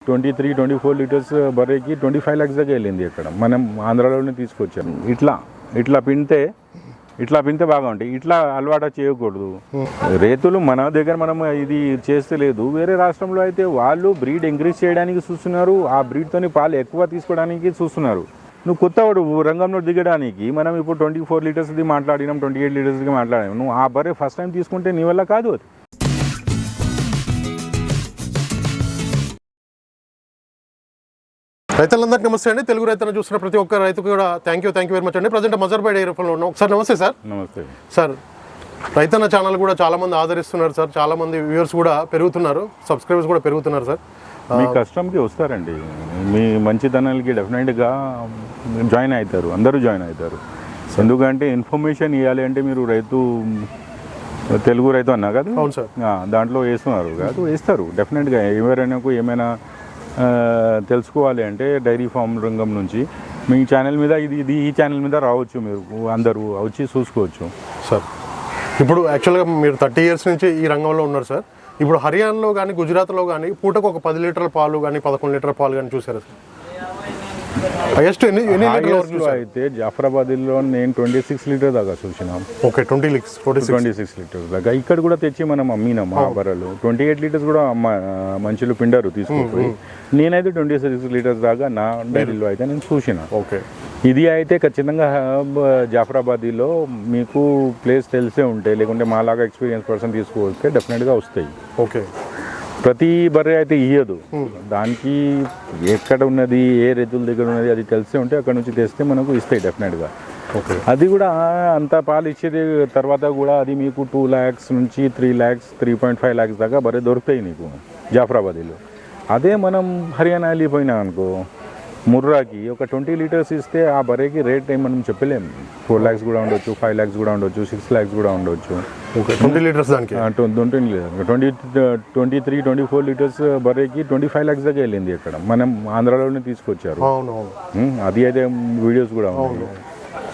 23-24 litres బర్రెకి 25 lakhs దాకా వెళ్ళింది ఇక్కడ. మనం ఆంధ్రాలోనే తీసుకొచ్చాము. ఇట్లా పింతే బాగా ఉంటాయి. ఇట్లా అలవాటు చేయకూడదు. రైతులు మన దగ్గర మనం ఇది చేస్తే లేదు. వేరే రాష్ట్రంలో అయితే వాళ్ళు బ్రీడ్ ఎంకరేజ్ చేయడానికి చూస్తున్నారు, ఆ బ్రీడ్తోని పాలు ఎక్కువ తీసుకోవడానికి చూస్తున్నారు. నువ్వు కొత్తవాడు రంగంలో దిగడానికి మనం ఇప్పుడు 24 లీటర్స్ది మాట్లాడినాం, 28 లీటర్స్కి మాట్లాడినాం. నువ్వు ఆ బర్రె ఫస్ట్ టైం తీసుకుంటే నీ వల్ల కాదు అది. రైతులందరికీ నమస్తే అండి. తెలుగు రైతులను చూస్తున్న ప్రతి ఒక్క రైతుకు కూడా థ్యాంక్ యూ వెరీ మచ్ అండి. ప్రజెంట్ మజర్బాయ్ డైరీ ఫామ్లో ఉన్నాం. సార్ నమస్తే సార్. నమస్తే సార్. రైతన్న ఛానల్ కూడా చాలామంది ఆదరిస్తున్నారు సార్, చాలామంది వ్యూవర్స్ కూడా పెరుగుతున్నారు, సబ్స్క్రైబర్స్ కూడా పెరుగుతున్నారు సార్. మీ కస్టమ్కి వస్తారండి, మీ మంచితనాలకి డెఫినెట్గా జాయిన్ అవుతారు, అందరూ జాయిన్ అవుతారు. ఎందుకంటే ఇన్ఫర్మేషన్ ఇవ్వాలి అంటే మీరు తెలుగు రైతు అన్నా కదా. అవును సార్. దాంట్లో వేస్తున్నారు కాదు, వేస్తారు డెఫినెట్గా. ఎవరైనాకు ఏమైనా తెలుసుకోవాలి అంటే డైరీ ఫామ్ రంగం నుంచి మీ ఛానల్ మీద ఈ ఛానల్ మీద రావచ్చు, మీరు అందరూ వచ్చి చూసుకోవచ్చు సార్. ఇప్పుడు యాక్చువల్గా మీరు 30 years నుంచి ఈ రంగంలో ఉన్నారు సార్. ఇప్పుడు హర్యానాలో కానీ గుజరాత్లో కానీ పూటకు ఒక 10 లీటర్ల పాలు కానీ 11 లీటర్ల పాలు కానీ చూసారా సార్? హైయెస్ట్ ఎన్ని అయితే జాఫరాబాద్లో నేను 26 లీటర్ దాకా చూసినాం. ఓకే, 26 లీటర్స్ దాకా ఇక్కడ కూడా తెచ్చి మనం అమ్మినాం. ఆ బర్రెలు 28 లీటర్స్ కూడా మంచులు పిండారు తీసుకుపోయి. నేనైతే 26 లీటర్స్ దాకా నా డైరీలో అయితే నేను చూసిన. ఓకే, ఇది అయితే ఖచ్చితంగా జాఫరాబాదీలో మీకు ప్లేస్ తెలిసే ఉంటే, లేకుంటే మాలాగా ఎక్స్పీరియన్స్ పర్సన్ తీసుకువస్తే డెఫినెట్గా వస్తాయి. ఓకే, ప్రతి బర్రె అయితే ఇయ్యదు. దానికి ఎక్కడ ఉన్నది, ఏ రైతుల దగ్గర ఉన్నది అది తెలిసే ఉంటే అక్కడ నుంచి తెస్తే మనకు ఇస్తాయి డెఫినెట్గా. ఓకే, అది కూడా అంత పాలు ఇచ్చేది తర్వాత కూడా అది మీకు 2 lakhs నుంచి 3 lakhs 3.5 lakhs దాకా బర్రె దొరుకుతాయి నీకు జాఫరాబాదీలో. అదే మనం హర్యానా వెళ్ళిపోయినా అనుకో, ముర్రాకి ఒక 20 లీటర్స్ ఇస్తే ఆ బర్రెకి రేట్ మనం చెప్పలేము. 4 lakhs కూడా ఉండొచ్చు, 5 lakhs కూడా ఉండొచ్చు, 6 lakhs కూడా ఉండొచ్చు. 20 లీటర్స్ దానికి 23-24 లీటర్స్ బర్రెకి 25 lakhs దాకా వెళ్ళింది ఇక్కడ. మనం ఆంధ్రాలోనే తీసుకొచ్చారు. అది అయితే వీడియోస్ కూడా ఉన్నాయి.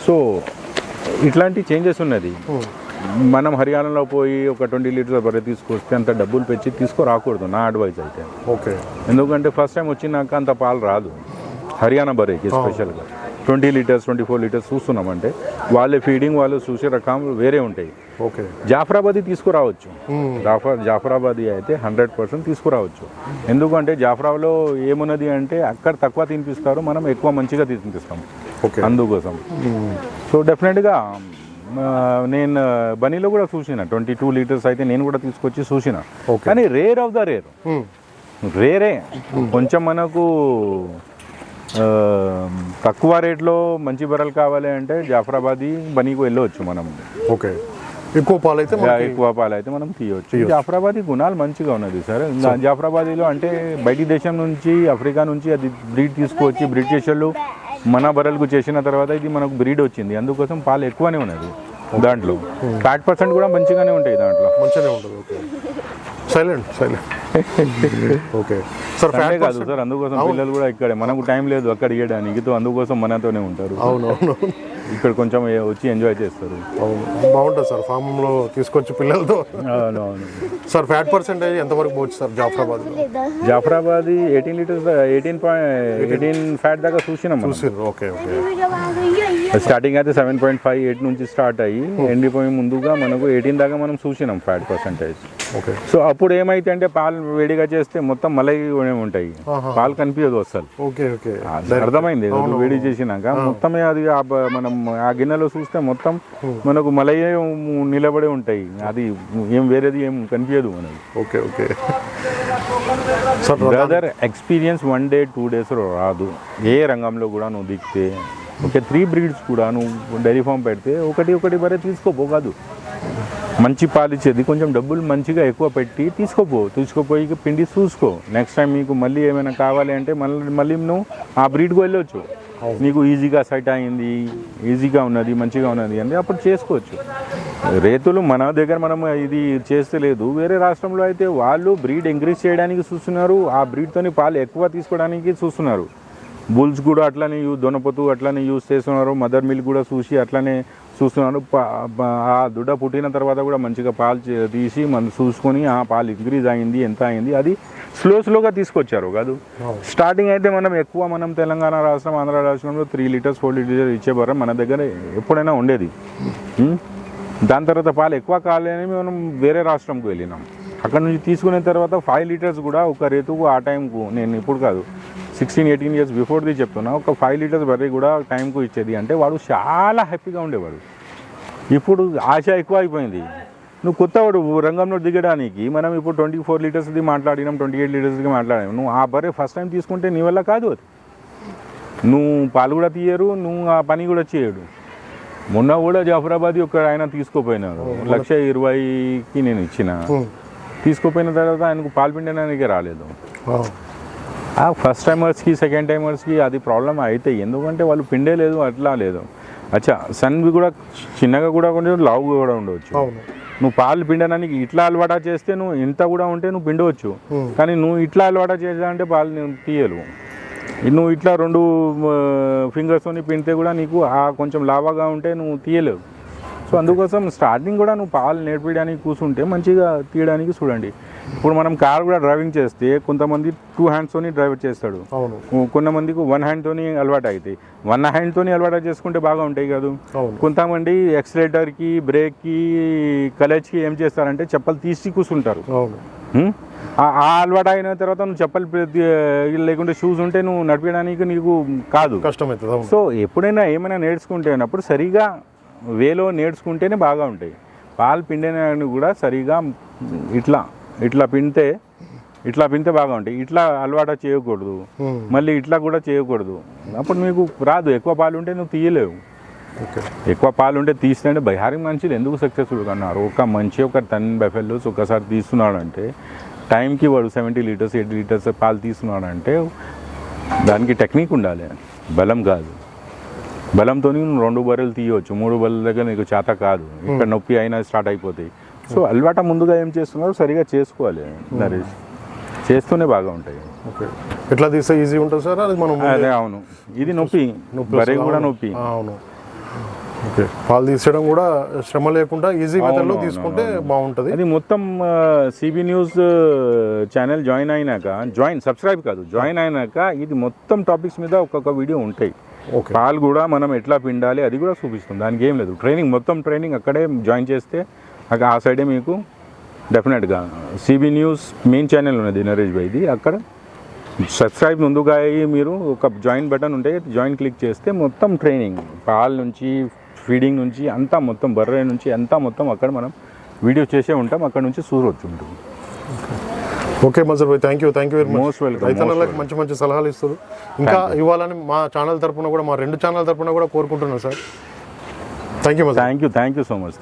సో ఇట్లాంటి చేంజెస్ ఉన్నది. మనం హర్యానాలో పోయి ఒక 20 లీటర్స్ బర్రె తీసుకొస్తే అంత డబ్బులు పెంచి తీసుకురాకూడదు నా అడ్వైజ్ అయితే. ఓకే, ఎందుకంటే ఫస్ట్ టైం వచ్చినాక అంత పాలు రాదు హర్యానా బర్రెకి. స్పెషల్గా 20 లీటర్స్ 24 లీటర్స్ చూస్తున్నామంటే వాళ్ళే ఫీడింగ్ వాళ్ళు చూసే రకం వేరే ఉంటాయి. ఓకే, జాఫరాబాదీ తీసుకురావచ్చు. జాఫరాబాదీ అయితే 100% తీసుకురావచ్చు. ఎందుకంటే జాఫరాలో ఏమున్నది అంటే అక్కడ తక్కువ తినిపిస్తారు, మనం ఎక్కువ మంచిగా తినిపిస్తాం. అందుకోసం సో డెఫినెట్గా నేను బనీలో కూడా చూసిన 22 లీటర్స్ అయితే నేను కూడా తీసుకొచ్చి చూసిన. కానీ రేర్ ఆఫ్ ద రేరే కొంచెం మనకు తక్కువ రేట్లో మంచి బర్రెలు కావాలి అంటే జాఫరాబాదీ బనీకు వెళ్ళవచ్చు మనం. ఓకే, ఎక్కువ పాలు అయితే మనం తీయవచ్చు. జాఫరాబాదీ గుణాలు మంచిగా ఉన్నది సార్. జాఫరాబాదీలో అంటే బయటి దేశం నుంచి, ఆఫ్రికా నుంచి అది బ్రీడ్ తీసుకువచ్చి బ్రిటిష్ వాళ్ళు మన బర్రెలకు చేసిన తర్వాత ఇది మనకు బ్రీడ్ వచ్చింది. అందుకోసం పాలు ఎక్కువనే ఉన్నది. దాంట్లో ఫ్యాట్ % కూడా మంచిగానే ఉంటాయి, దాంట్లో మంచిగానే ఉంటుంది. Okay, silent okay sir. Fat కాదు సార్, అందుకోసం పిల్లలు కూడా ఇక్కడే, మనకు టైం లేదు అక్కడ ఇవ్వడానికి, అందుకోసం మనతోనే ఉంటారు. అవునవును, ఇక్కడ కొంచెం వచ్చి ఎంజాయ్ చేస్తారు. బాగుంటుంది సార్ ఫామ్లో తీసుకొచ్చి పిల్లలతో. అవునవును సార్. ఫ్యాట్ % ఎంతవరకు పోవచ్చు సార్ జాఫరాబాదీ 18 లీటర్స్ 18 ఫ్యాట్ దాకా చూసినాం. ఓకే, స్టార్టింగ్ అయితే 7.5 8 నుంచి స్టార్ట్ అయ్యి ఎండిపోయి ముందుగా మనకు 18 దాకా మనం చూసినాం ఫ్యాట్ %. ఓకే, సో అప్పుడు ఏమైతే అంటే పాలు వేడిగా చేస్తే మొత్తం మలై ఉంటాయి, పాలు కనిపించదు అసలు. ఓకే, ఓకే, అర్థమైంది. వేడి చేసినాక మొత్తమే అది మనం ఆ గిన్నెలో చూస్తే మొత్తం మనకు మలై నిలబడి ఉంటాయి, అది ఏం వేరేది ఏం కనిపించదు మనకి. Okay, okay brother, experience 1 day 2 days రాదు. ఏ రంగంలో కూడా నువ్వు దిగితే ఓకే 3 breeds కూడా నువ్వు డైరీ ఫామ్ పెడితే ఒకటి బరే తీసుకోపోదు. మంచి పాలిచ్చేది కొంచెం డబ్బులు మంచిగా ఎక్కువ పెట్టి తీసుకుపోయి పిండి చూసుకో. నెక్స్ట్ టైం మీకు మళ్ళీ ఏమైనా కావాలి అంటే మళ్ళీ నువ్వు ఆ బ్రీడ్కి వెళ్ళొచ్చు. నీకు ఈజీగా సెట్ అయింది, ఈజీగా ఉన్నది, మంచిగా ఉన్నది అంటే అప్పుడు చేసుకోవచ్చు. రైతులు మన దగ్గర మనం ఇది చేస్తే లేదు. వేరే రాష్ట్రంలో అయితే వాళ్ళు బ్రీడ్ ఎంకరేజ్ చేయడానికి చూస్తున్నారు, ఆ బ్రీడ్తోని పాలు ఎక్కువ తీసుకోవడానికి చూస్తున్నారు. బుల్స్ కూడా అట్లానే దొనపతు అట్లానే యూజ్ చేస్తున్నారు, మదర్ మిల్క్ కూడా చూసి అట్లానే చూస్తున్నాడు. ఆ దుడ్డ పుట్టిన తర్వాత కూడా మంచిగా పాలు తీసి మనం చూసుకొని ఆ పాలు ఇంక్రీజ్ అయింది ఎంత అయింది అది స్లోగా తీసుకొచ్చారు కాదు. స్టార్టింగ్ అయితే మనం తెలంగాణ రాష్ట్రం ఆంధ్ర రాష్ట్రంలో 3 లీటర్స్ 4 లీటర్స్ ఇచ్చే బరం మన దగ్గర ఎప్పుడైనా ఉండేది. దాని తర్వాత పాలు ఎక్కువ కాలేని మనం వేరే రాష్ట్రంకి వెళ్ళినాం. అక్కడ నుంచి తీసుకున్న తర్వాత 5 లీటర్స్ కూడా ఒక రేతుకు ఆ టైంకు నేను ఇప్పుడు కాదు 16-18 ఇయర్స్ బిఫోర్ది చెప్తున్నా, ఒక 5 లీటర్స్ బర్రె కూడా టైంకు ఇచ్చేది అంటే వాడు చాలా హ్యాపీగా ఉండేవాడు. ఇప్పుడు ఆశ ఎక్కువ అయిపోయింది. నువ్వు కొత్తవాడు రంగంలో దిగడానికి మనం ఇప్పుడు 24 లీటర్స్ది మాట్లాడినాం, 28 లీటర్స్కి మాట్లాడినాం. నువ్వు ఆ బర్రె ఫస్ట్ టైం తీసుకుంటే నీ వల్ల కాదు అది. నువ్వు పాలు కూడా తీయరు, నువ్వు ఆ పని కూడా చేయడు. మొన్న కూడా జాఫరాబాద్ ఒక ఆయన తీసుకోపోయినాడు 1,20,000కి నేను ఇచ్చిన. తీసుకోపోయిన తర్వాత ఆయనకు పాలు పిండడానికి రాలేదు. ఆ ఫస్ట్ టైమర్స్కి సెకండ్ టైమర్స్కి అది ప్రాబ్లం అయితే, ఎందుకంటే వాళ్ళు పిండే లేదు అట్లా లేదు. అచ్చా సన్వి కూడా చిన్నగా కూడా కొంచెం లావుగా కూడా ఉండవచ్చు. నువ్వు పాలు పిండడానికి ఇట్లా అలవాటు చేస్తే నువ్వు ఇంత కూడా ఉంటే నువ్వు పిండవచ్చు, కానీ నువ్వు ఇట్లా అలవాటు చేసావంటే పాలు నేను తీయలేవు. నువ్వు ఇట్లా 2 ఫింగర్స్తోని పిండితే కూడా నీకు ఆ కొంచెం లావాగా ఉంటే నువ్వు తీయలేవు. సో అందుకోసం స్టార్టింగ్ కూడా నువ్వు పాలు నేర్పించడానికి కూర్చుంటే మంచిగా తీయడానికి చూడండి. ఇప్పుడు మనం కార్ కూడా డ్రైవింగ్ చేస్తే కొంతమంది 2 హ్యాండ్స్తోని డ్రైవ్ చేస్తాడు, కొంతమందికి 1 హ్యాండ్తోని అలవాటు అవుతాయి. 1 హ్యాండ్తోని అలవాటు చేసుకుంటే బాగా ఉంటాయి కదా. కొంతమంది ఎక్సిలేటర్కి బ్రేక్కి క్లచ్కి ఏం చేస్తారంటే చెప్పలు తీసి కూర్చుంటారు. ఆ అలవాటు అయిన తర్వాత నువ్వు చెప్పలు లేకుంటే షూస్ ఉంటే నువ్వు నడిపడానికి నీకు కాదు, కష్టమవుతుంది. సో ఎప్పుడైనా ఏమైనా నేర్చుకుంటేనప్పుడు సరిగా వేలో నేర్చుకుంటేనే బాగా ఉంటాయి. పాలు పిండినవి కూడా సరిగా ఇట్లా పిండితే బాగా ఉంటాయి. ఇట్లా అలవాటు చేయకూడదు, మళ్ళీ ఇట్లా కూడా చేయకూడదు. అప్పుడు నీకు రాదు. ఎక్కువ పాలు ఉంటే నువ్వు తీయలేవు. ఎక్కువ పాలు ఉంటే తీస్తే బైహారీ మనుషులు ఎందుకు సక్సెస్ఫుల్గా అన్నారు. ఒక 10 బఫెలోస్ ఒకసారి తీస్తున్నాడు అంటే టైంకి వాడు 70 లీటర్స్ 80 లీటర్స్ పాలు తీస్తున్నాడు అంటే దానికి టెక్నిక్ ఉండాలి, బలం కాదు. బలంతో నువ్వు 2 బర్రెలు తీయవచ్చు, 3 బర్రెల దగ్గర నీకు చేత కాదు. ఇక్కడ నొప్పి అయినా స్టార్ట్ అయిపోతాయి. సో అలవాటు ముందుగా ఏం చేస్తున్నారు సరిగా చేసుకోవాలి నరేష్, చేస్తూనే బాగా ఉంటాయి. ఎట్లా తీస్తే ఈజీ ఉంటుంది సార్ అది మనం అదే. అవును, ఇది నొప్పి బర్రె కూడా నొప్పి. అవును, పాలు తీసేయడం కూడా శ్రమ లేకుండా ఈజీ మెథడ్లో తీసుకుంటే బాగుంటుంది. అది మొత్తం సిబి న్యూస్ ఛానల్ జాయిన్ అయినాక ఇది మొత్తం టాపిక్స్ మీద ఒక్కొక్క వీడియో ఉంటాయి. పాలు కూడా మనం ఎట్లా పిండాలి అది కూడా చూపిస్తుంది. దానికి ఏం లేదు, మొత్తం ట్రైనింగ్ అక్కడే జాయిన్ చేస్తే ఆ సైడే మీకు డెఫినెట్గా సిబి న్యూస్ మెయిన్ ఛానల్ ఉన్నది నరేష్ భాయ్ది. అక్కడ సబ్స్క్రైబ్ ముందుగా అయ్యి మీరు ఒక జాయిన్ బటన్ ఉంటే జాయిన్ క్లిక్ చేస్తే మొత్తం ట్రైనింగ్ పాల నుంచి ఫీడింగ్ నుంచి అంతా మొత్తం బర్రె నుంచి అంతా మొత్తం అక్కడ మనం వీడియో చేసే ఉంటాం. అక్కడ నుంచి చూడవచ్చు ఉంటుంది. Okay మజర్ Bhai, thank you very much. Most welcome. రైతులకు మంచి సలహాలు ఇస్తారు. ఇంకా ఇవ్వాలని మా ఛానల్ తరపున కూడా, మా 2 ఛానల్ తరపున కూడా కోరుకుంటున్నాను sir. Thank you so much.